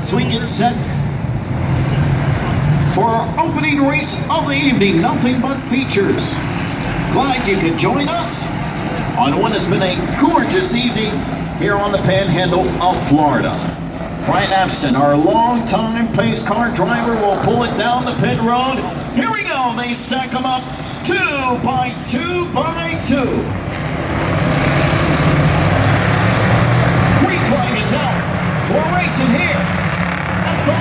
As we get set for our opening race of the evening, nothing but features. Glad you could join us on what has been a gorgeous evening here on the Panhandle of Florida. Brian Abston, our longtime pace car driver, will pull it down the pit road. Here we go. They stack them up 2 by 2 by 2. Green flag is out. We're racing here at the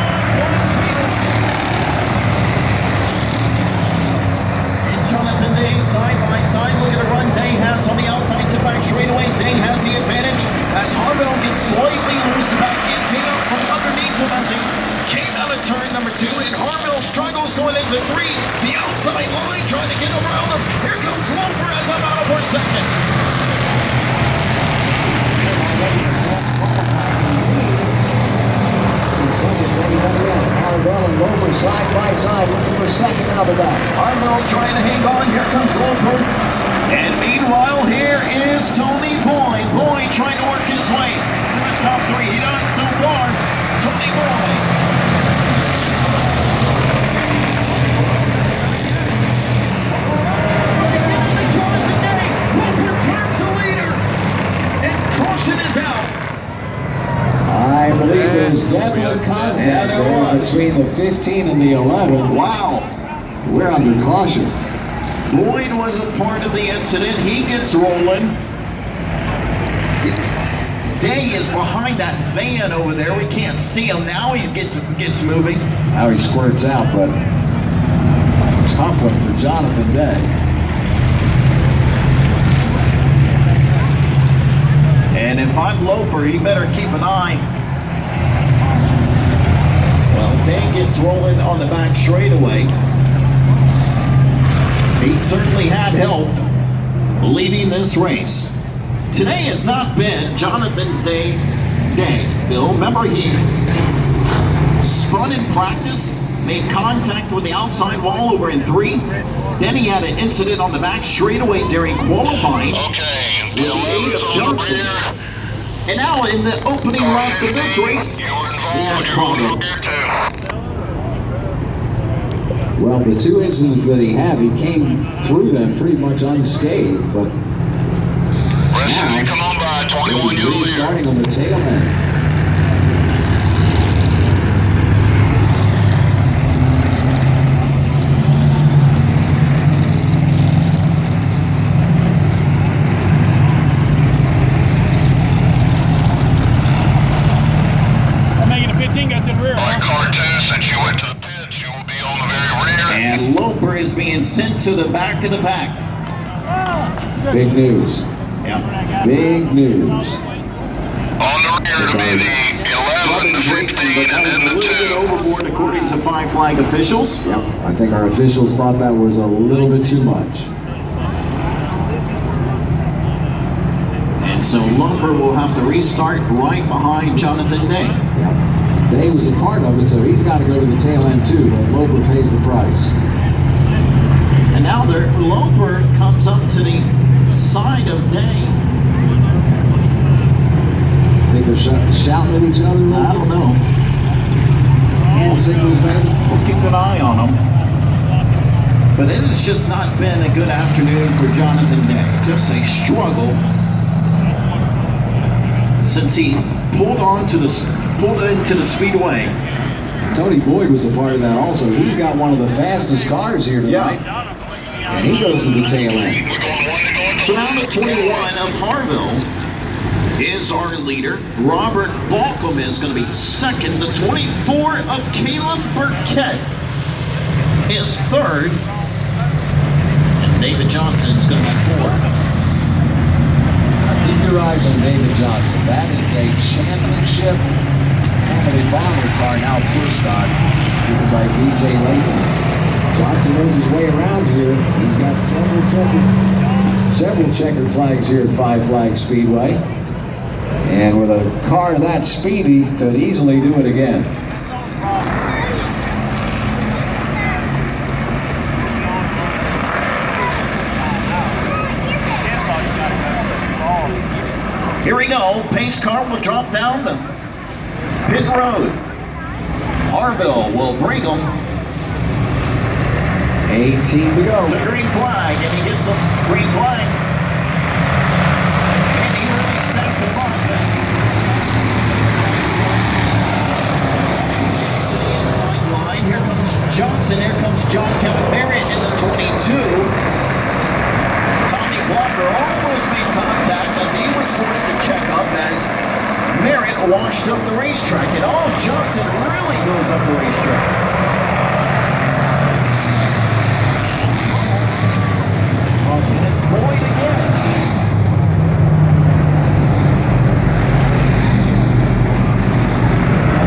and Jonathan Day side by side. Look at the run Day has on the outside to back straightaway. Day has the advantage as Harville gets slightly loose back in. Came out from underneath him as he came out of turn number 2, and Harville struggles going into 3. The outside line trying to get around him. Here comes Loper as I'm out for second. Harville and Loper side by side looking for second out of that. Harville trying to hang on. Here comes Loper. And meanwhile, here is Tony Boyd. Boyd trying to work his way to the top 3. He does so far. Tony Boyd. Loper turns the leader. And caution is out. I believe there's definite contact there between the 15 and the 11. Wow. We're under caution. Boyd was a part of the incident. He gets rolling. Day is behind that van over there. We can't see him now. He gets moving. Now he squirts out, but tough one for Jonathan Day. And if I'm Loper, he better keep an eye. Well, Day gets rolling on the back straightaway. He certainly had help leading this race. Today has not been Jonathan's day. Bill, remember he spun in practice, made contact with the outside wall over in 3. Then he had an incident on the back straightaway during qualifying with Dave Johnson. And now in the opening laps of this race, he has problems. Well, the 2 incidents that he had, he came through them pretty much unscathed, but now, come on by, 21 he's starting on the tail end. I'm making a 15, got to the rear. By car 2, since you went to the pits, you will be on the very rear. And Loper is being sent to the back of the pack. Big news. Yeah. Big news. On the rear to be the 11, the 15, and then a the little bit 2. overboard according to Five Flag officials. Yep, I think our officials thought that was a little bit too much. And so Loper will have to restart right behind Jonathan Day. Yep. Day was a part of it, so he's got to go to the tail end too, but Loper pays the price. And now Loper comes up to the side of Day. Think they're shouting at each other? I don't know. Hand signals, maybe? We'll keep an eye on him. But it has just not been a good afternoon for Jonathan Day. Just a struggle since he pulled into the speedway. Tony Boyd was a part of that also. He's got one of the fastest cars here tonight. And he goes to the tail end. So now the 21 of Harville is our leader. Robert Balcom is going to be second. The 24 of Caleb Burkett is third. And David Johnson is going to be fourth. Keep your eyes on David Johnson. That is a championship Family Bomber car now first on, driven by DJ Layton. Johnson knows his way around here. He's got several checkered flags here at Five Flag Speedway. And with a car that speedy, could easily do it again. Here we go. Pace car will drop down the pit road. Harville will bring him 18 to go. to green flag, and he gets a green flag. And he really snapped the ball. To the inside line, here comes Johnson, here comes John Kevin Barrett in the 22. Tommy Blocker almost made contact as he was forced to check up as Merritt washed up the racetrack. And Johnson really goes up the racetrack. And it's Boyd again.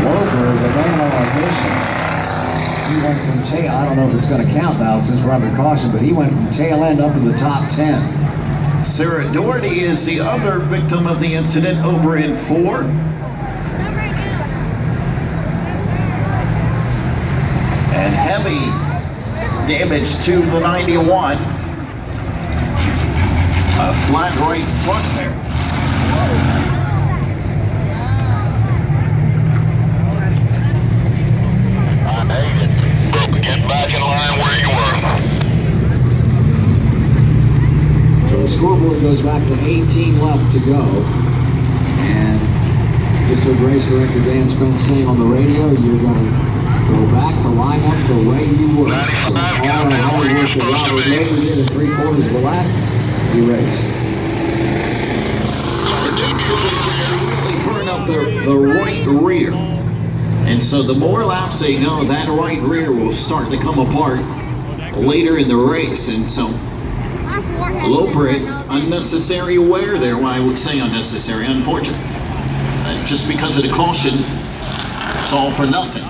Loper is a man on a mission. He went from tail, I don't know if it's going to count now since we're under caution, but he went from tail end up to the top 10. Sarah Doherty is the other victim of the incident over in 4. And heavy damage to the 91. A flat right front there. I hate it. But get back in line where you were. So the scoreboard goes back to 18 left to go. And just what race director Dan Spence saying on the radio, you're going to go back to line up the way you were. So all the hard work that Robert Loper did in 3/4 of the lap, he raced. Really burn up the right rear. And so the more laps they go, that right rear will start to come apart later in the race. And so Loper had unnecessary wear there. Well, I would say unnecessary, unfortunate. Just because of the caution, it's all for nothing.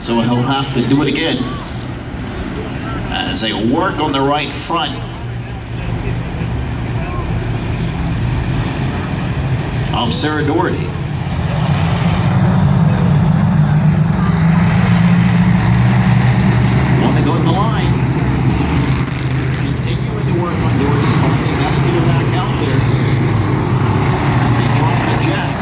So he'll have to do it again as they work on the right front. Sarah Doherty. Want to go to the line. Continuing to work on Doherty's home. They got to get her back out there. And they drop the jet.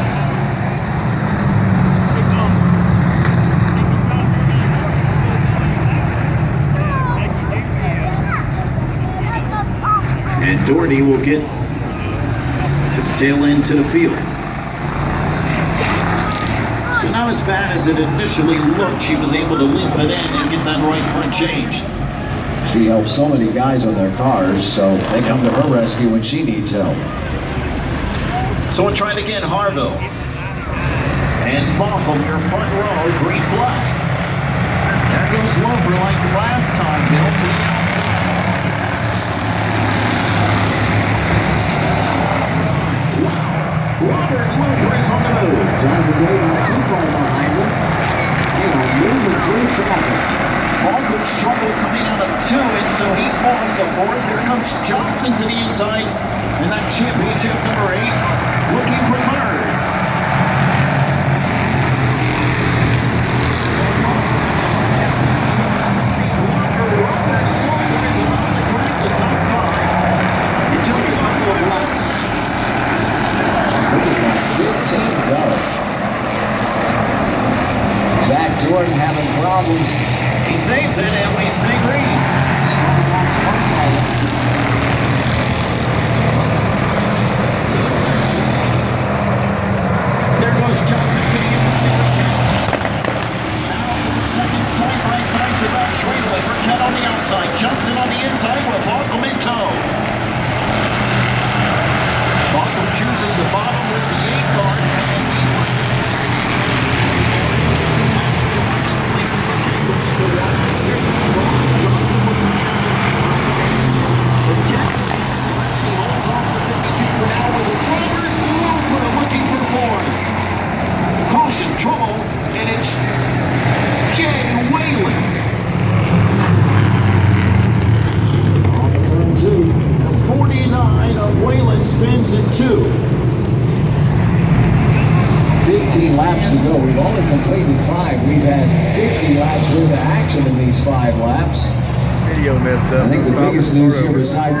And Doherty will get to the tail end to the field. So not as bad as it initially looked. She was able to limp it in and get that right front changed. She helps so many guys on their cars, so they come to her rescue when she needs help. So we'll try it again, Harville. And Botham, your front row, green flag. There goes Loper like last time, Bill, to the outside. Robert Loper is on the move. Jonathan Day not too far behind him. They are moving through traffic. Baldwin's trouble coming out of 2, and so he falls the 4th. Here comes Johnson to the inside, and that championship number 8 looking for 3rd. Zach Jordan having problems. He saves it, and we stay green. There goes Johnson to the inside. Now for the second side-by-side to that trailer. Burkett on the outside, Johnson on the inside with Baucom in tow. Baucom chooses the bottom with the 8 card. Caution, trouble, and it's Jay Whalen. On the turn 2. 49 of Whalen spins in 2. 15 laps to go. We've only completed 5. We've had 50 laps worth of action in these 5 laps. Video messed up. I think the biggest news here besides